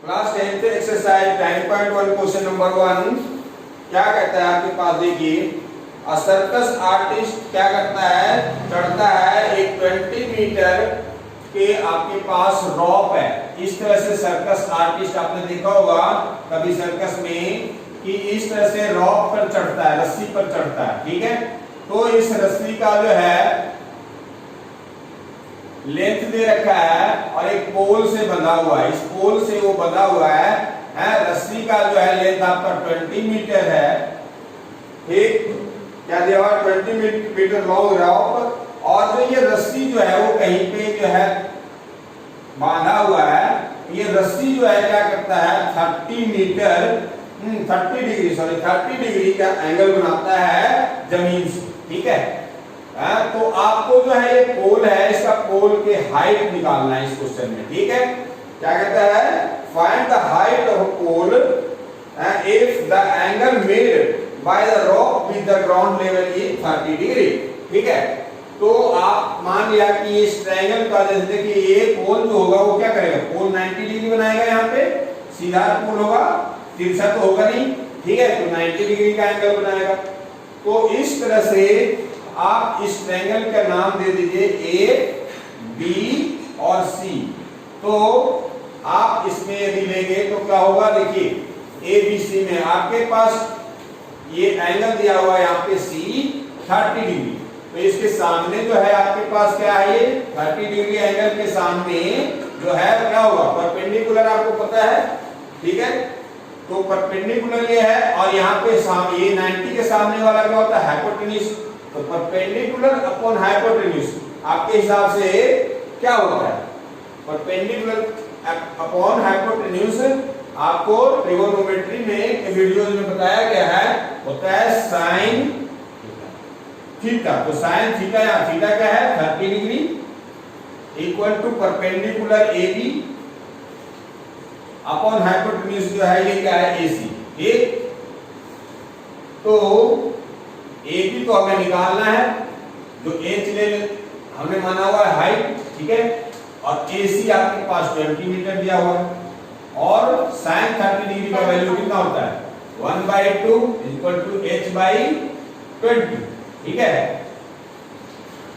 Class 10th exercise 9.1 question number 1 क्या कहता है आपके पास, देखिए सर्कस आर्टिस्ट क्या करता है, चढ़ता है एक 20 मीटर के आपके पास रॉप है। इस तरह से सर्कस आर्टिस्ट आपने देखा होगा कभी सर्कस में कि इस तरह से रॉप पर चढ़ता है, रस्सी पर चढ़ता है, ठीक है। तो इस रस्सी का जो है लेंथ दे रखा है और एक पोल से बंधा हुआ है, इस पोल से वो बंधा हुआ है रस्सी का जो है लेंथ आपका 20 मीटर है, ठीक, क्या दिया हुआ 20 मीटर लॉन्ग रॉप। और जो ये रस्सी जो है वो कहीं पे जो है बांधा हुआ है, ये रस्सी जो है क्या करता है 30 डिग्री का एंगल बनाता है जमीन से, ठीक है। तो आपको जो है ये पोल है, इसका पोल के हाइट निकालना है इस क्वेश्चन में, ठीक है। क्या कहता है, find the height of pole if the angle made by the rope with the ground level is 30 degree, ठीक है। तो आप मान लिया कि इस ट्रायंगल का जैसे देखिए ये पोल जो होगा वो क्या करेगा, पोल 90 डिग्री बनाएगा, यहाँ पे सीधा पोल होगा, तिरछा तो होगा नहीं, ठीक है, तो 90 डिग्री का एंगल बनाएगा। तो इस तरह से आप इस ट्रायंगल का नाम दे दीजिए ए, बी और सी। तो आप इसमें यदि लेंगे तो क्या होगा, देखिए ए बी सी में आपके पास ये एंगल दिया हुआ है यहाँ पे सी 30 डिग्री, तो इसके सामने जो है आपके पास क्या है, ये 30 डिग्री एंगल के सामने जो है क्या होगा, परपेंडिकुलर, आपको पता है, ठीक है। तो परपेंडिकुलर ये है और यहाँ पे सामने ये 90 के सामने वाला क्या होता है, हाइपोटेन्यूज। तो परपेंडिकुलर अपॉन हाइपोटेन्यूज आपके हिसाब से क्या होता है, परपेंडिकुलर अपॉन हाइपोटेन्यूज आपको ट्रिगोनोमेट्री में वीडियोज में बताया गया है, होता है साइन थीटा। तो साइन थीटा या थीटा क्या है 30 degree equal to perpendicular A B upon hypotenuse जो है ये क्या है ए सी, ठीक। तो ए बी तो हमें निकालना है, जो एच ले हमने माना हुआ है हाइट, ठीक है, और ए सी आपके पास 20 मीटर दिया हुआ है और साइन 30 डिग्री का वैल्यू कितना होता है 1/2 इक्वल टू h बाई 20, ठीक है।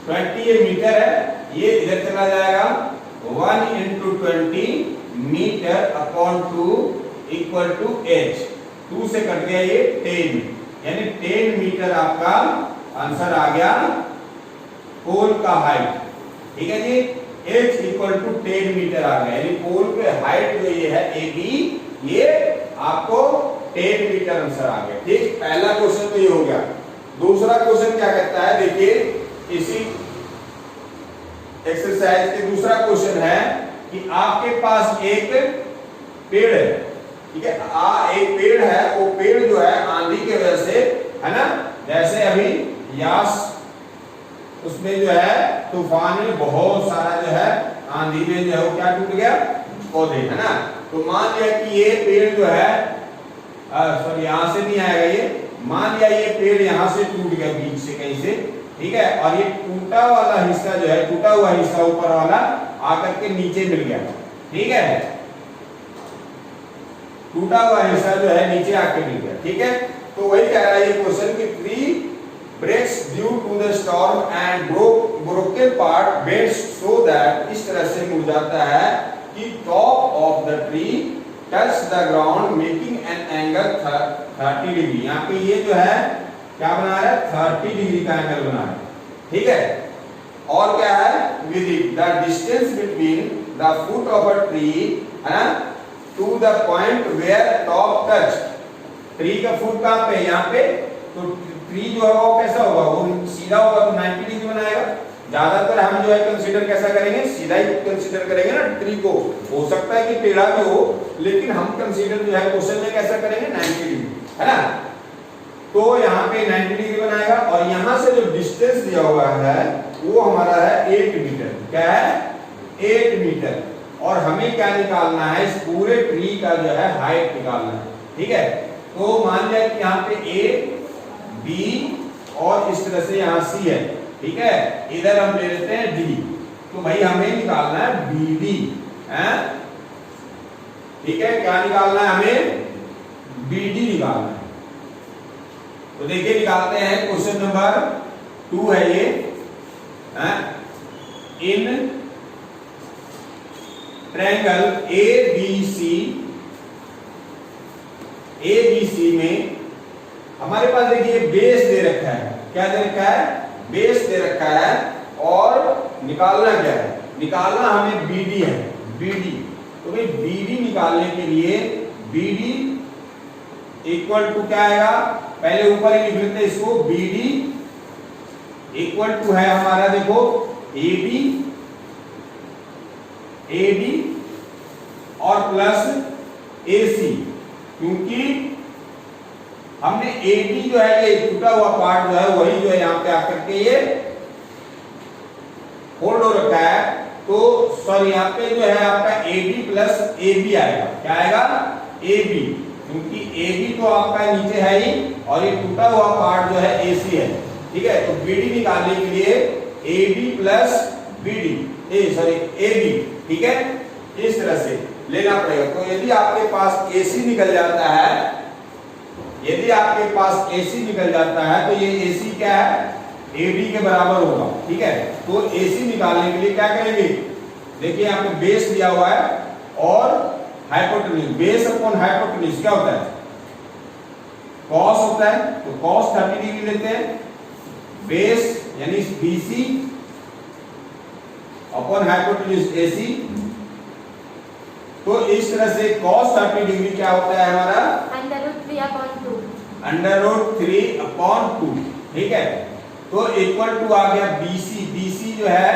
20 ये मीटर है, ये इधर चला जाएगा 1 into 20 metre upon 2 equal to h, 2 से कट गया ये 10, यानी 10 मीटर आपका आंसर आ गया पोल का हाइट, ठीक है जी। h इक्वल टू 10 मीटर आ गया, यानी पोल पे हाइट जो ये है ए बी, ये आपको 10 मीटर आंसर आ गया, ठीक। पहला क्वेश्चन तो ये हो गया। दूसरा क्वेश्चन क्या कहता है, देखिए इसी एक्सरसाइज के दूसरा क्वेश्चन है कि आपके पास एक पेड़ है, ठीक है, एक पेड़ है, वो पेड़ जो है आंधी की वजह से, है ना, जैसे अभी यास उसमें जो है तूफान में बहुत सारा जो है आंधी में जो है वो क्या टूट गया, पौधे, है ना। तो मान लिया कि ये पेड़ जो है सॉरी यहाँ से नहीं आएगा, ये मान लिया ये पेड़ यहाँ से टूट गया बीच से कहीं से, ठीक है, और ये टूटा वाला हिस्सा जो है, टूटा हुआ हिस्सा ऊपर वाला आकर के नीचे मिल गया, ठीक है, टूटा हुआ हिस्सा जो है नीचे आके मिल गया, ठीक है। तो वही कह रहा है ये क्वेश्चन कि tree breaks due to the storm and broken part bends so that इस तरह से मुड़ जाता है कि top of the tree touch the ground making an angle 30 degree. यहाँ पे ये जो है क्या बना रहा है 30 डिग्री का एंगल बना रहा है, ठीक है। और क्या है with the distance between the foot of a tree है ना to the point where top touch, tree का फुट कहाँ पे, यहाँ पे, तो ट्री जो है वो कैसा होगा, वो सीधा होगा तो 90 डिग्री बनाएगा। ज्यादातर हम जो है कंसीडर कैसा करेंगे, सीधा ही कंसीडर करेंगे ना ट्री को, हो सकता है कि टेढ़ा भी हो, लेकिन हम कंसीडर जो है क्वेश्चन में कैसा करेंगे 90 डिग्री, है ना। तो यहाँ पे 90 डिग्री बनाएगा और यहाँ से जो डिस्टेंस दिया हुआ है वो हमारा है 8 मीटर, क्या है 8 मीटर, और हमें क्या निकालना है, इस पूरे ट्री का जो है हाइट निकालना है, ठीक है। तो मान लिया कि यहाँ पे ए बी और इस तरह से यहाँ सी है, ठीक है, इधर हम ले लेते हैं डी, तो भाई हमें निकालना है बी डी, ठीक है, क्या निकालना है हमें? BD निकालना है। तो देखिए निकालते हैं, क्वेश्चन नंबर 2 है ये। इन ट्रायंगल ABC में हमारे पास देखिए बेस दे रखा है। क्या दे रखा है? बेस दे रखा है। और निकालना क्या है? निकालना हमें BD है, BD। तो भाई BD निकालने के लिए BD इक्वल टू क्या आएगा? पहले ऊपर ही लिख लेते हैं इसको। BD इक्वल टू है हमारा, देखो AD और प्लस AC, क्योंकि हमने AD जो है ये टूटा हुआ पार्ट जो है वही जो है यहाँ पे आकर के ये होल्ड हो रखा है। तो सॉरी, यहाँ पे जो है आपका AD प्लस AB आएगा। क्या आएगा? AB, क्योंकि AB तो आपका नीचे है ही और ये टूटा हुआ पार्ट जो है AC है। ठीक है, तो BD निकालने के लिए AD प्लस BD AB, ठीक है, इस तरह से लेना पड़ेगा। तो यदि आपके पास AC निकल जाता है, यदि आपके पास AC निकल जाता है तो ये AC क्या है? AD के बराबर होगा। ठीक है, तो AC निकालने के लिए क्या करेंगे? देखिए यहाँ पे बेस दिया हुआ है और हाइपोटेन्यूज। बेस अपॉन हाइपोटेन्यूज क्या होता है? कॉस होता है। तो कॉस 30 डिग्री लेते हैं। बेस यानी BC अपॉन हाइपोटेन्यूज AC। तो इस तरह से cos 30 डिग्री क्या होता है हमारा? √3/2। ठीक है, तो इक्वल टू आ गया BC। BC जो है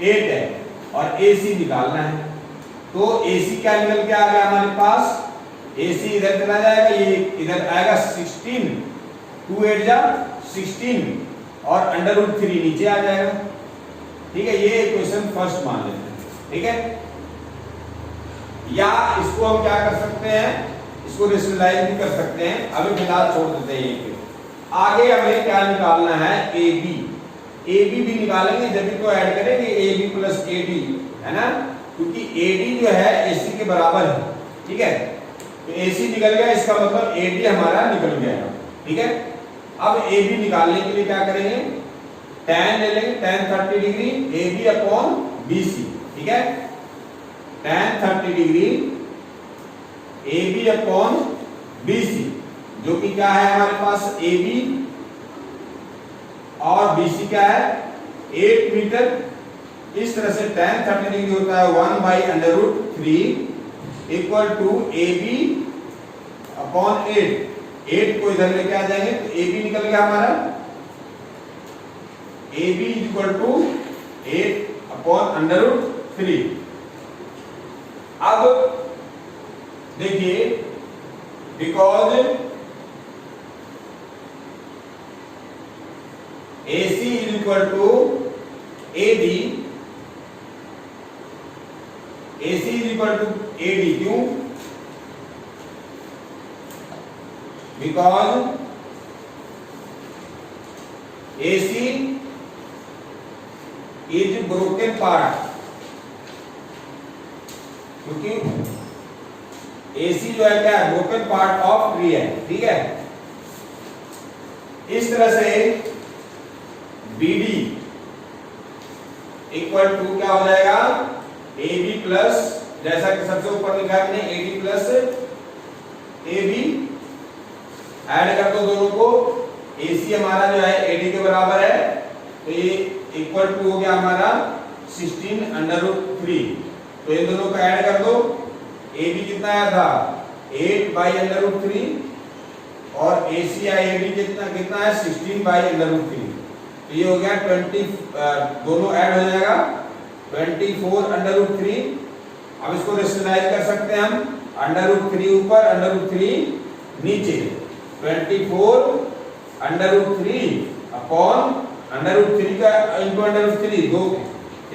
8 है और AC निकालना है। तो AC क्या निकल के आ गया हमारे पास? AC इधर चला जाएगा, ये इधर आएगा 16, 2 8 जा 16 और √3 नीचे आ जाएगा। ठीक है, ये इक्वेशन फर्स्ट मान लेते हैं। ठीक है, या इसको हम क्या कर सकते हैं? इसको रेशनलाइज भी कर सकते हैं। अभी फिलहाल छोड़ देते हैं ये। आगे हमें क्या निकालना है? AB। AB भी निकालेंगे जब भी तो ऐड करेंगे AB प्लस AD, है ना, क्योंकि AD जो है AC के बराबर है। ठीक है, तो AC निकल गया, इसका मतलब AD हमारा निकल गया। ठीक है, अब AB निकालने के लिए क्या करेंगे? tan ले लेंगे, tan 30 degree AB upon BC। ठीक है, tan 30 degree AB upon BC, जो कि क्या है हमारे पास? AB और BC क्या है? 8 मीटर। इस तरह से tan 30 डिग्री होता है 1/√3 इक्वल टू AB अपॉन 8। 8 को इधर लेके आ जाएंगे तो AB निकल गया हमारा। AB equal to 8 upon √3। अब देखिए, because AC is equal to AD, AC is equal to AD, क्यों? Because AC is broken part, क्योंकि AC जो है क्या है? ब्रोकन पार्ट ऑफ ट्री है। ठीक है, इस तरह से BD इक्वल टू क्या हो जाएगा? AB प्लस, जैसा कि सबसे ऊपर लिखा है हमने, AD प्लस AB। ऐड कर दो दोनों को। AC हमारा जो है AD के बराबर है, तो ये इक्वल टू हो गया हमारा 16/√3। तो इन दोनों को ऐड कर दो। AB कितना आया था? 8/√3 और AC या AB कितना है? 16/√3। तो ये हो गया 20, दोनों ऐड हो जाएगा 24/√3। अब इसको रेशनलाइज कर सकते हैं हम। √3 ऊपर, √3 नीचे, 24/√3 अपॉन √3 का इंटू √3 2,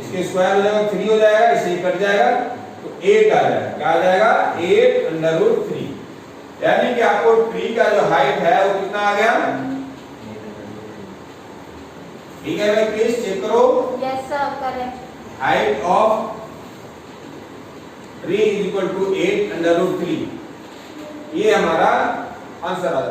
इसके स्क्वायर हो जाएगा 3 हो जाएगा, इसे कट जाएगा तो 8 आ जाएगा। क्या आ जाएगा? 8/√3। यानी कि आपको ट्री का जो हाइट है वो कितना आ गया? ठीक है भाई, प्लीज चेक करो। Yes sir, correct. Height of 3 is equal to 8 under root 3। ये हमारा आंसर आता है।